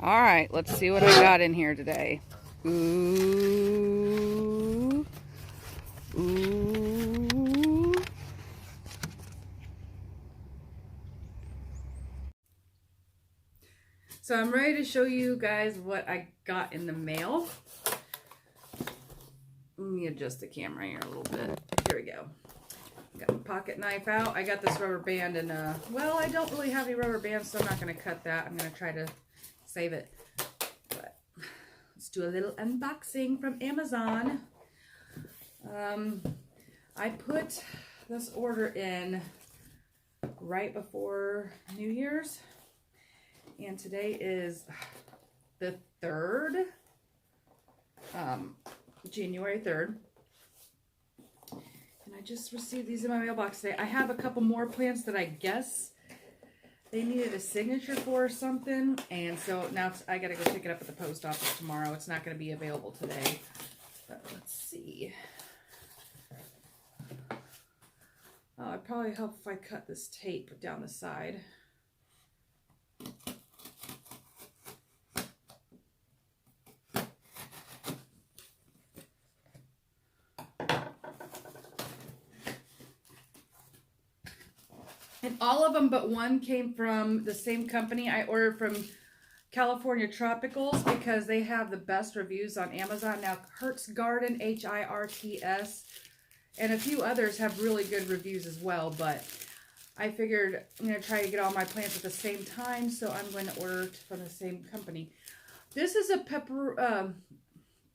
All right, let's see what I got in here today. Ooh. Ooh. So I'm ready to show you guys what I got in the mail. Let me adjust the camera here a little bit. Here we go. Got the pocket knife out. I got this rubber band and well, I don't really have any rubber bands, so I'm not going to cut that. I'm going to try to save it. But let's do a little unboxing from Amazon. I put this order in right before New Year's, and today is the 3rd, January 3rd. And I just received these in my mailbox today. I have a couple more plants that I guess they needed a signature for or something. And so now I got to go pick it up at the post office tomorrow. It's not going to be available today. But let's see. Oh, it'd probably help if I cut this tape down the side. And all of them but one came from the same company. I ordered from California Tropicals because they have the best reviews on Amazon. Now, Hirt's Garden, Hirts, and a few others have really good reviews as well. But I figured I'm going to try to get all my plants at the same time, so I'm going to order from the same company. This is a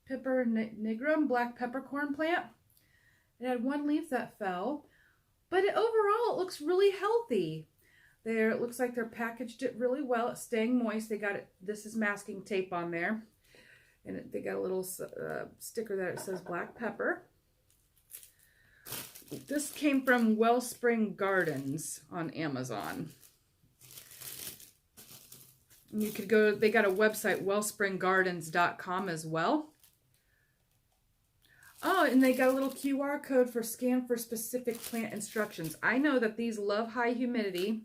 Nigrum black peppercorn plant. It had one leaf that fell. But overall, it looks really healthy. It looks like they're packaged it really well. It's staying moist. They got it. This is masking tape on there. And they got a little sticker that it says black pepper. This came from Wellspring Gardens on Amazon. And you could go, they got a website, wellspringgardens.com as well. Oh, and they got a little QR code for scan for specific plant instructions. I know that these love high humidity.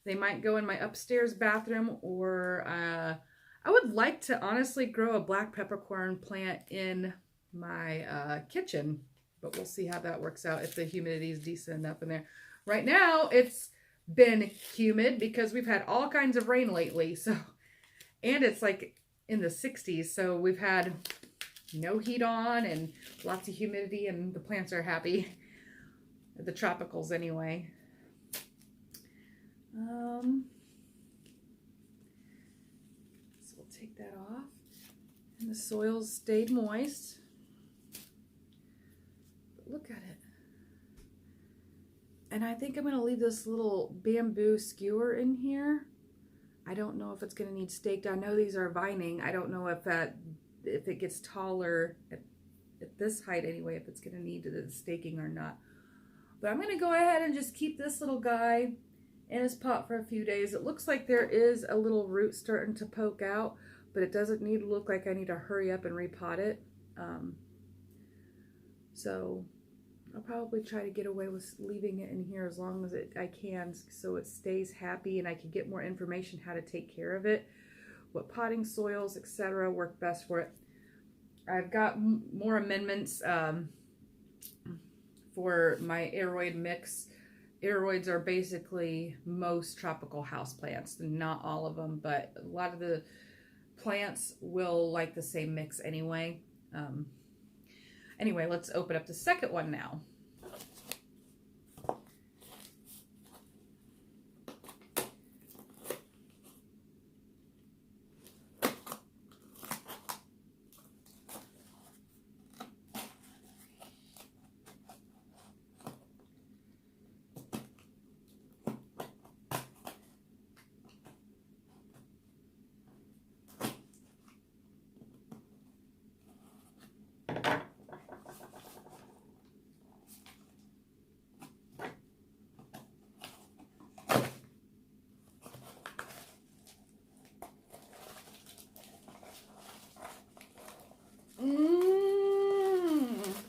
They might go in my upstairs bathroom, or I would like to honestly grow a black peppercorn plant in my kitchen, but we'll see how that works out if the humidity is decent enough in there. Right now, it's been humid because we've had all kinds of rain lately, so, and it's like in the 60s, so we've had no heat on and lots of humidity, and the plants are happy. The tropicals anyway. So we'll take that off. And the soil's stayed moist. But look at it. And I think I'm going to leave this little bamboo skewer in here. I don't know if it's going to need staked. I know these are vining. I don't know if it gets taller at this height anyway, if it's going to need the staking or not. But I'm going to go ahead and just keep this little guy in his pot for a few days. It looks like there is a little root starting to poke out, but it doesn't need to look like I need to hurry up and repot it. So I'll probably try to get away with leaving it in here as long as I can, so it stays happy and I can get more information how to take care of it, what potting soils, etc. work best for it. I've got more amendments for my aeroid mix. Aeroids are basically most tropical houseplants, not all of them, but a lot of the plants will like the same mix anyway. Anyway, let's open up the second one now.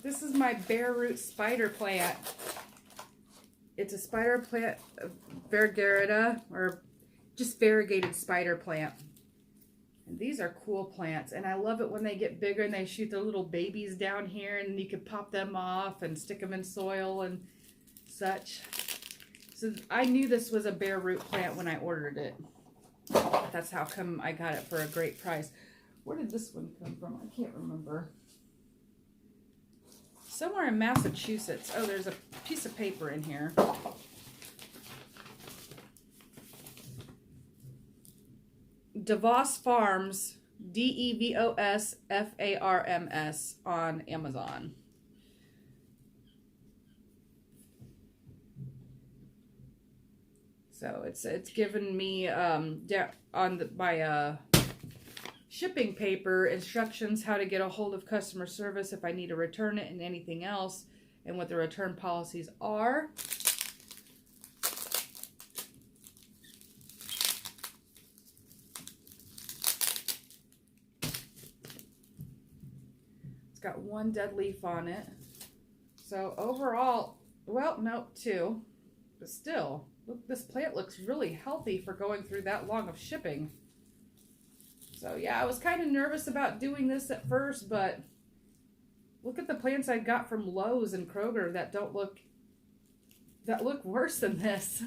This is my bare root spider plant. It's a spider plant, variegated, or just variegated spider plant. These are cool plants, and I love it when they get bigger and they shoot their little babies down here, and you can pop them off and stick them in soil and such. So I knew this was a bare root plant when I ordered it. That's how come I got it for a great price. Where did this one come from? I can't remember. Somewhere in Massachusetts. Oh, there's a piece of paper in here. DeVos Farms, DEVOS FARMS on Amazon. So it's given me my shipping paper instructions how to get a hold of customer service if I need to return it and anything else, and what the return policies are. It's got one dead leaf on it. So overall, well, no, 2, but still, look, this plant looks really healthy for going through that long of shipping. So yeah, I was kind of nervous about doing this at first, but look at the plants I got from Lowe's and Kroger that look worse than this.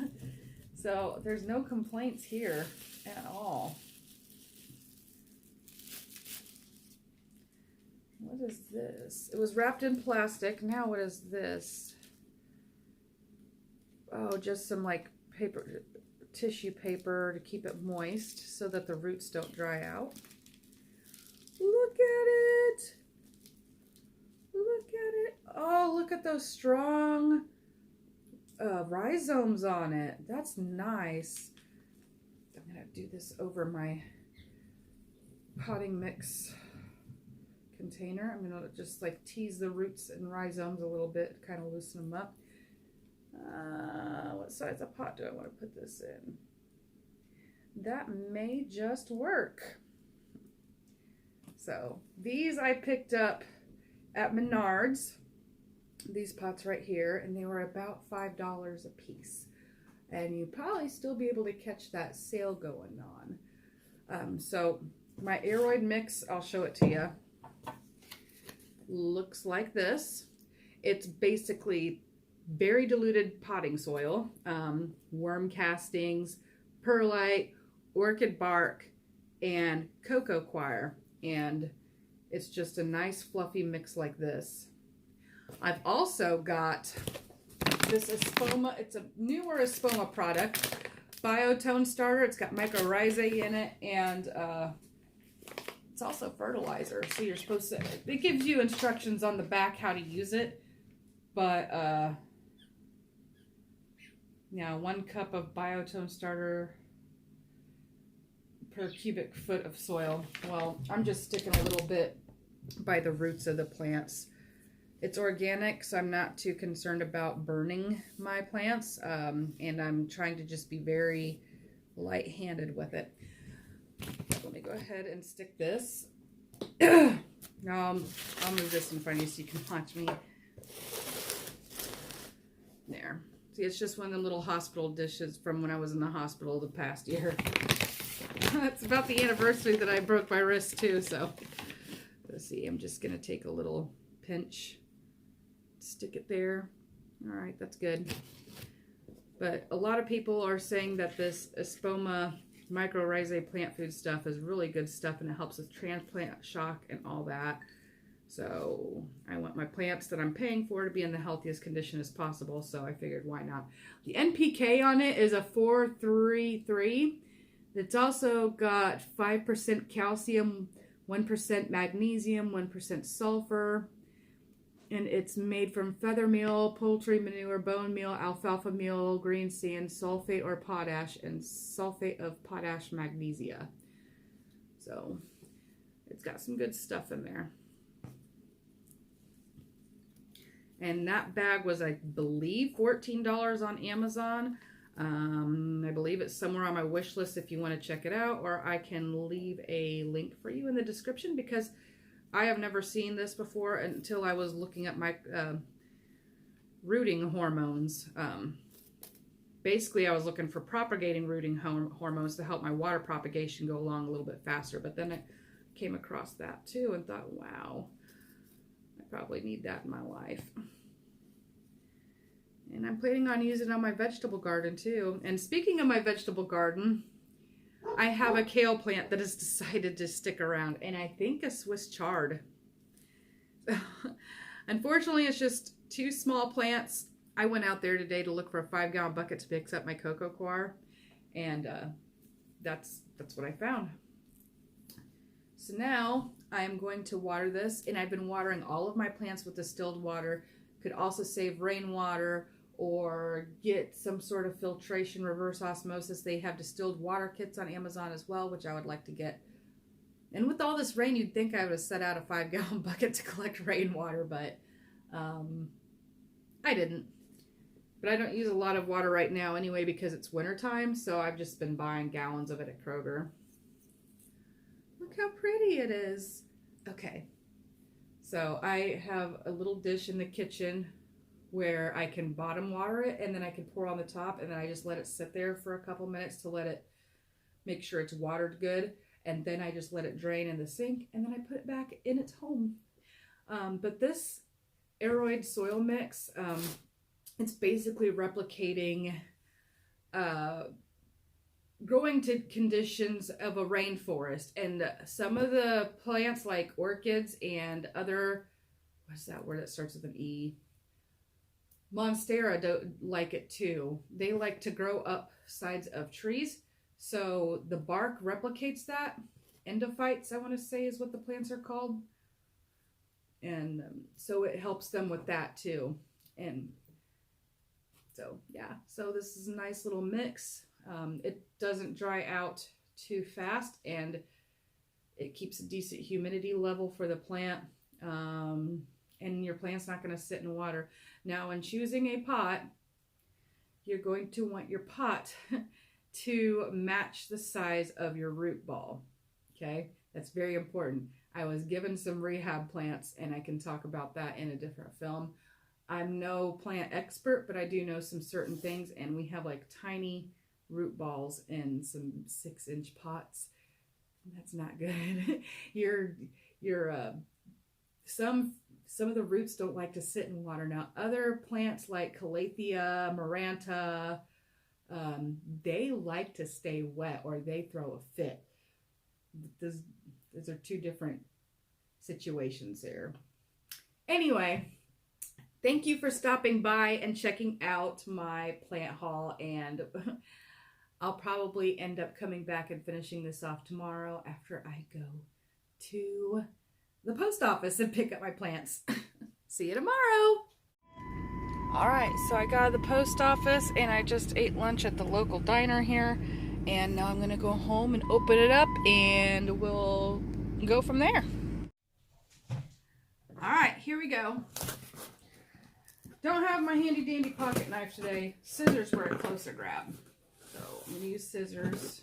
So there's no complaints here at all. What is this? It was wrapped in plastic. Now what is this? Oh, just some like paper, tissue paper to keep it moist so that the roots don't dry out. Look at it. Look at it. Oh, look at those strong rhizomes on it. That's nice. I'm going to do this over my potting mix container. I'm going to just like tease the roots and rhizomes a little bit, kind of loosen them up. What size of pot do I want to put this in? That may just work. So these I picked up at Menards, these pots right here, and they were about $5 a piece. And you probably still be able to catch that sale going on. So my aeroid mix, I'll show it to you. Looks like this. It's basically very diluted potting soil, worm castings, perlite, orchid bark, and cocoa coir. And it's just a nice fluffy mix like this. I've also got this Espoma. It's a newer Espoma product, biotone starter. It's got mycorrhizae in it, and it's also fertilizer. So you're supposed to, it gives you instructions on the back how to use it, but yeah, 1 cup of biotone starter per cubic foot of soil. Well, I'm just sticking a little bit by the roots of the plants. It's organic, so I'm not too concerned about burning my plants, and I'm trying to just be very light-handed with it. Let me go ahead and stick this. Now I'll move this in front of you so you can watch me. There. See, it's just one of the little hospital dishes from when I was in the hospital the past year. It's about the anniversary that I broke my wrist too, so let's see, I'm just gonna take a little pinch, stick it there. All right, that's good. But a lot of people are saying that this Espoma mycorrhizae plant food stuff is really good stuff, and it helps with transplant shock and all that. So I want my plants that I'm paying for to be in the healthiest condition as possible, so I figured why not. The NPK on it is a 433. It's also got 5% calcium, 1% magnesium, 1% sulfur, and it's made from feather meal, poultry manure, bone meal, alfalfa meal, green sand, sulfate or potash, and sulfate of potash magnesia. So it's got some good stuff in there. And that bag was, I believe, $14 on Amazon. I believe it's somewhere on my wish list if you want to check it out, or I can leave a link for you in the description, because I have never seen this before until I was looking at my rooting hormones. basically I was looking for propagating rooting hormones to help my water propagation go along a little bit faster. But then I came across that too and thought, wow, I probably need that in my life. And I'm planning on using it on my vegetable garden too. And speaking of my vegetable garden, I have a kale plant that has decided to stick around, and I think a Swiss chard. Unfortunately, it's just 2 small plants. I went out there today to look for a 5-gallon bucket to mix up my cocoa coir, and that's what I found. So now I'm going to water this, and I've been watering all of my plants with distilled water. Could also save rainwater or get some sort of filtration, reverse osmosis. They have distilled water kits on Amazon as well, which I would like to get. And with all this rain, you'd think I would have set out a 5-gallon bucket to collect rainwater, but I didn't. But I don't use a lot of water right now anyway because it's wintertime, so I've just been buying gallons of it at Kroger. Look how pretty it is. Okay, so I have a little dish in the kitchen where I can bottom water it, and then I can pour on the top, and then I just let it sit there for a couple minutes to let it make sure it's watered good, and then I just let it drain in the sink, and then I put it back in its home. But this aeroid soil mix, it's basically replicating growing to conditions of a rainforest, and some of the plants like orchids and other, what's that word that starts with an E? Monstera don't like it too. They like to grow up sides of trees, so the bark replicates that. Endophytes, I want to say, is what the plants are called, and so it helps them with that too. And so yeah, so this is a nice little mix. It doesn't dry out too fast, and it keeps a decent humidity level for the plant. And your plant's not going to sit in water. Now, when choosing a pot, you're going to want your pot to match the size of your root ball. Okay, that's very important. I was given some rehab plants, and I can talk about that in a different film. I'm no plant expert, but I do know some certain things, and we have like tiny root balls in some 6-inch pots. That's not good. Some of the roots don't like to sit in water. Now, other plants like Calathea, Maranta, they like to stay wet or they throw a fit. Those are 2 different situations there. Anyway, thank you for stopping by and checking out my plant haul, and I'll probably end up coming back and finishing this off tomorrow after I go to the post office and pick up my plants. See you tomorrow. All right, so I got out of the post office and I just ate lunch at the local diner here, and now I'm gonna go home and open it up and we'll go from there. All right, here we go. Don't have my handy dandy pocket knife today. Scissors were a closer grab. So I'm gonna use scissors.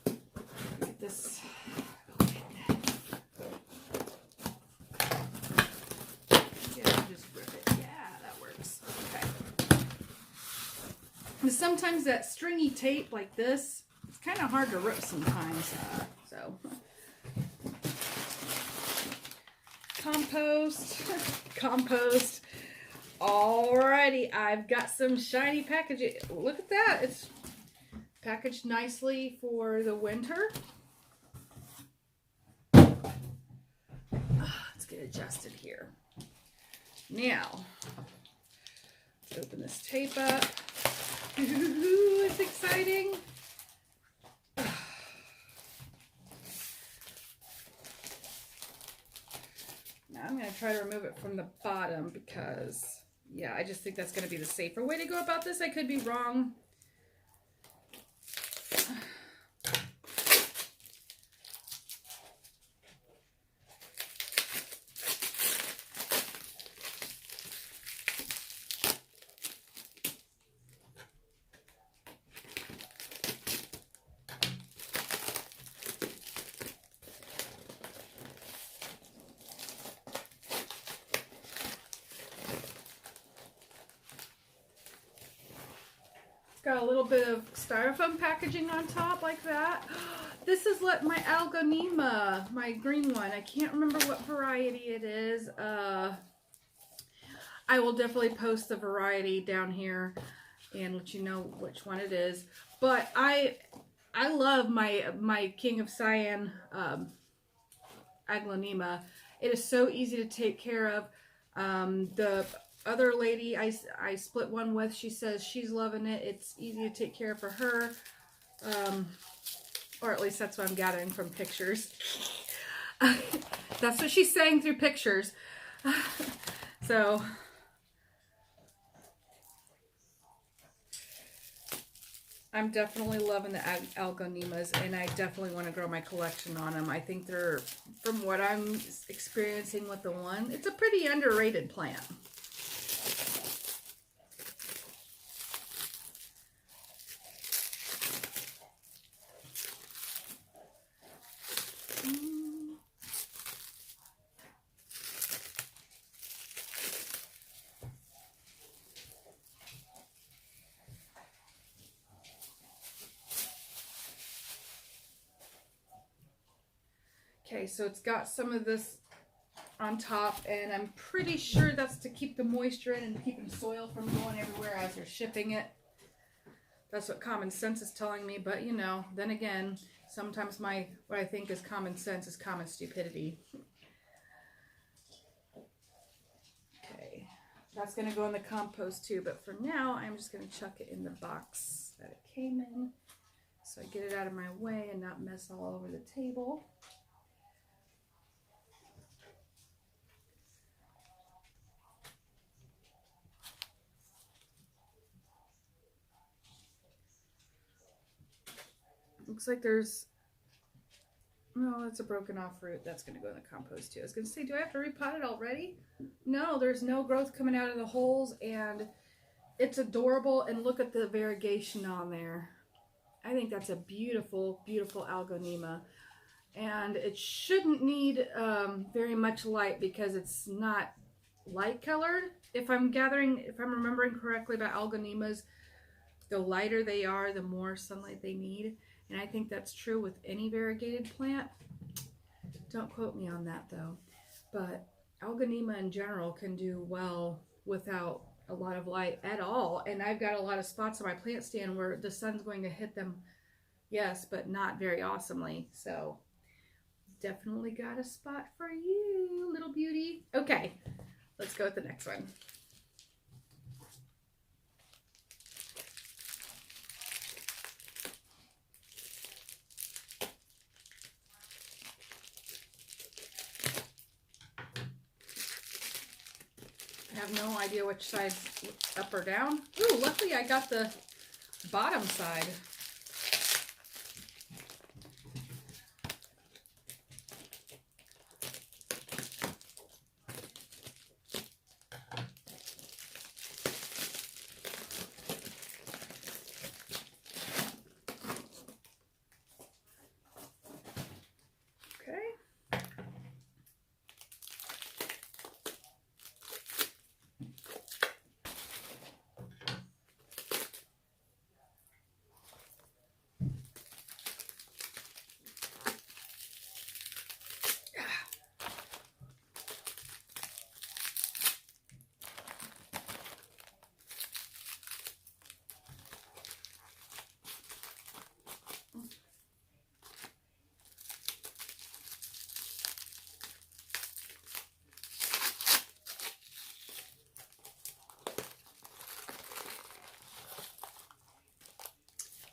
Get this open. Yeah, just rip it. Yeah, that works. Okay. And sometimes that stringy tape like this, it's kind of hard to rip sometimes. So compost. Alrighty, I've got some shiny packaging. Look at that. It's packaged nicely for the winter. Let's get adjusted here. Now, let's open this tape up. Ooh, it's exciting. Now I'm going to try to remove it from the bottom because, yeah, I just think that's going to be the safer way to go about this. I could be wrong. got a little bit of styrofoam packaging on top like that. This is my Algaonema, my green one. I can't remember what variety it is. I will definitely post the variety down here and let you know which one it is. But I love my King of Cyan Algaonema. It is so easy to take care of. The other lady I split one with, she says she's loving it. It's easy to take care of for her. Or at least that's what I'm gathering from pictures. That's what she's saying through pictures. So I'm definitely loving the Algaonemas, and I definitely want to grow my collection on them. I think they're, from what I'm experiencing with the one, it's a pretty underrated plant. Okay, so it's got some of this on top, and I'm pretty sure that's to keep the moisture in and keeping soil from going everywhere as they're shipping it. That's what common sense is telling me, but you know, then again, sometimes what I think is common sense is common stupidity. Okay, that's going to go in the compost too, but for now, I'm just going to chuck it in the box that it came in so I get it out of my way and not mess all over the table. Looks like there's, no, that's a broken off root. That's going to go in the compost too. I was going to say, do I have to repot it already? No, there's no growth coming out of the holes, and it's adorable. And look at the variegation on there. I think that's a beautiful, beautiful Algaonema. And it shouldn't need very much light because it's not light colored. If I'm remembering correctly about Algaonemas, the lighter they are, the more sunlight they need. And I think that's true with any variegated plant. Don't quote me on that though. But Algaonema in general can do well without a lot of light at all. And I've got a lot of spots on my plant stand where the sun's going to hit them, yes, but not very awesomely. So definitely got a spot for you, little beauty. Okay, let's go with the next one. I have no idea which side's up or down. Ooh, luckily I got the bottom side.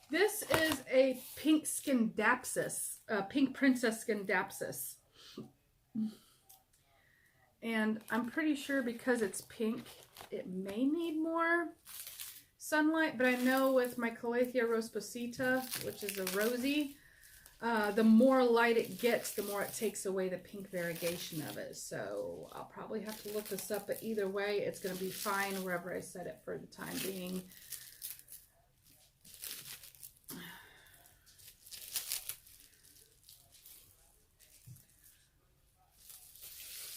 This is a pink Scindapsus, pink princess Scindapsus. And I'm pretty sure because it's pink, it may need more sunlight, but I know with my Calathea rosposita, which is a rosy, the more light it gets, the more it takes away the pink variegation of it. So I'll probably have to look this up, but either way, it's going to be fine wherever I set it for the time being.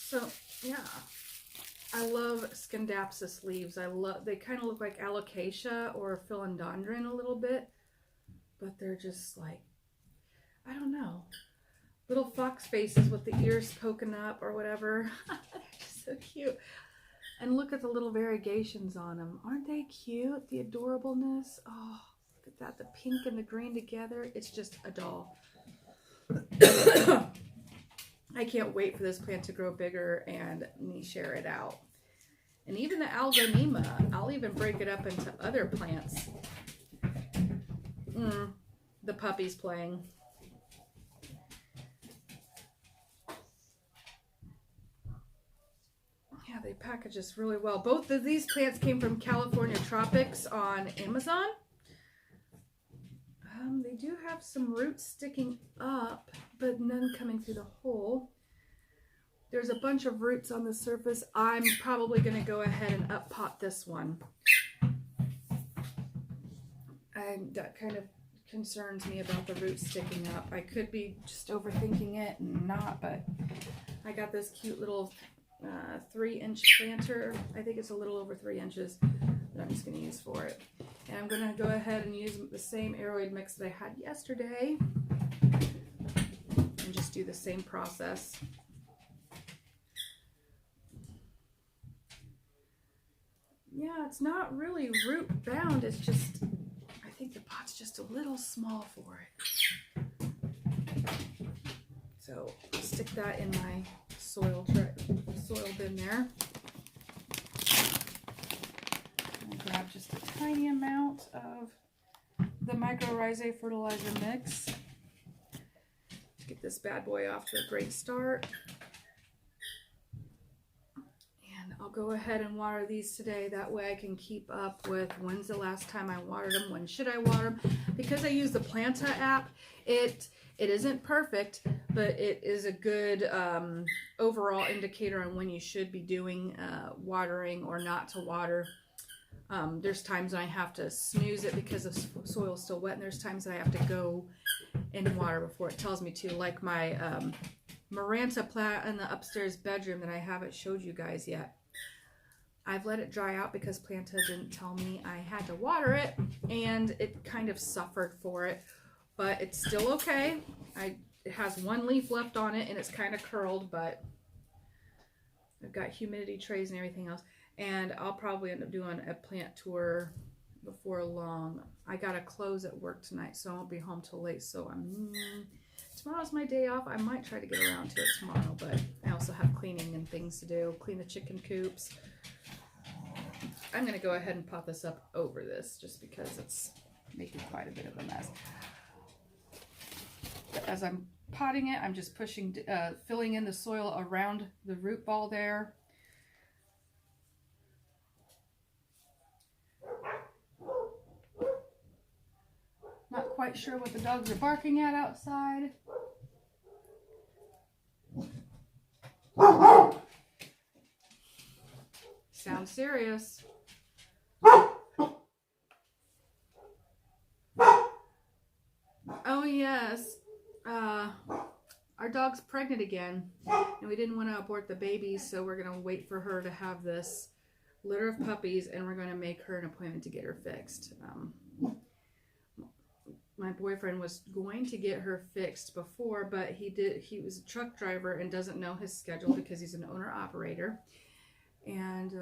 So, yeah. I love Scindapsus leaves. They kind of look like alocasia or philodendron a little bit, but they're just like, I don't know, little fox faces with the ears poking up or whatever. They're just so cute. And look at the little variegations on them. Aren't they cute? The adorableness. Oh, look at that. The pink and the green together. It's just a doll. I can't wait for this plant to grow bigger and me share it out. And even the Algaonema, I'll even break it up into other plants. The puppy's playing. Yeah, they package this really well. Both of these plants came from California Tropics on Amazon. They do have some roots sticking up, but none coming through the hole. There's a bunch of roots on the surface. I'm probably going to go ahead and up pot this one. That kind of concerns me about the roots sticking up. I could be just overthinking it and not, but I got this cute little 3-inch planter. I think it's a little over 3 inches that I'm just going to use for it. And I'm going to go ahead and use the same aeroid mix that I had yesterday and just do the same process. Yeah, it's not really root bound. It's just, I think the pot's just a little small for it. So I'll stick that in my soil bin there. Grab just a tiny amount of the mycorrhizae fertilizer mix to get this bad boy off to a great start. And I'll go ahead and water these today. That way I can keep up with when's the last time I watered them, when should I water them. Because I use the Planta app, it isn't perfect, but it is a good overall indicator on when you should be doing watering or not to water. There's times when I have to snooze it because the soil is still wet, and there's times that I have to go in water before it tells me to, like my Maranta plant in the upstairs bedroom that I haven't showed you guys yet. I've let it dry out because Planta didn't tell me I had to water it, and it kind of suffered for it, but it's still okay. It has one leaf left on it, and it's kind of curled, but I've got humidity trays and everything else. And I'll probably end up doing a plant tour before long. I gotta close at work tonight, so I won't be home till late. So tomorrow's my day off. I might try to get around to it tomorrow, but I also have cleaning and things to do. Clean the chicken coops. I'm gonna go ahead and pot this up over this just because it's making quite a bit of a mess. But as I'm potting it, I'm just filling in the soil around the root ball there. Not quite sure what the dogs are barking at outside. Sounds serious. Oh yes, our dog's pregnant again, and we didn't want to abort the babies, so we're going to wait for her to have this litter of puppies, and we're going to make her an appointment to get her fixed. My boyfriend was going to get her fixed before, but he was a truck driver and doesn't know his schedule because he's an owner-operator. And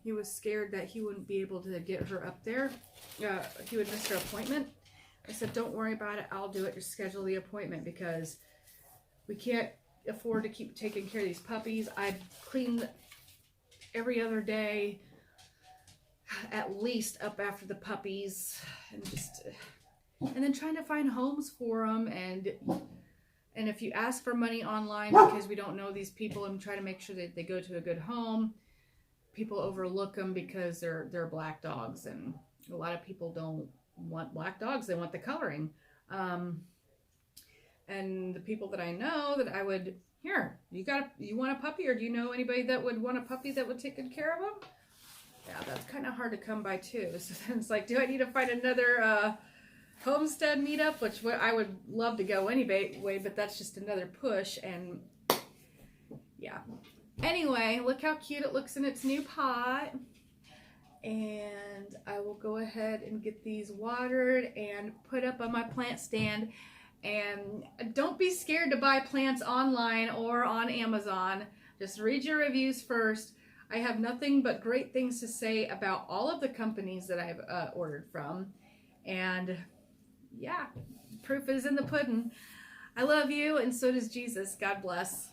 he was scared that he wouldn't be able to get her up there. He would miss her appointment. I said, don't worry about it. I'll do it. Just schedule the appointment because we can't afford to keep taking care of these puppies. I clean every other day, at least up after the puppies, and then trying to find homes for them, and if you ask for money online because we don't know these people and try to make sure that they go to a good home, people overlook them because they're black dogs, and a lot of people don't want black dogs, they want the coloring. And the people that I know that I would, here, you want a puppy, or do you know anybody that would want a puppy that would take good care of them? Yeah, that's kind of hard to come by too. So then it's like, do I need to find another homestead meetup, which I would love to go anyway, but that's just another push. And yeah, Anyway, look how cute it looks in its new pot. And I will go ahead and get these watered and put up on my plant stand. And don't be scared to buy plants online or on Amazon. Just read your reviews first. I have nothing but great things to say about all of the companies that I've ordered from. And yeah, proof is in the pudding. I love you, and so does Jesus. God bless.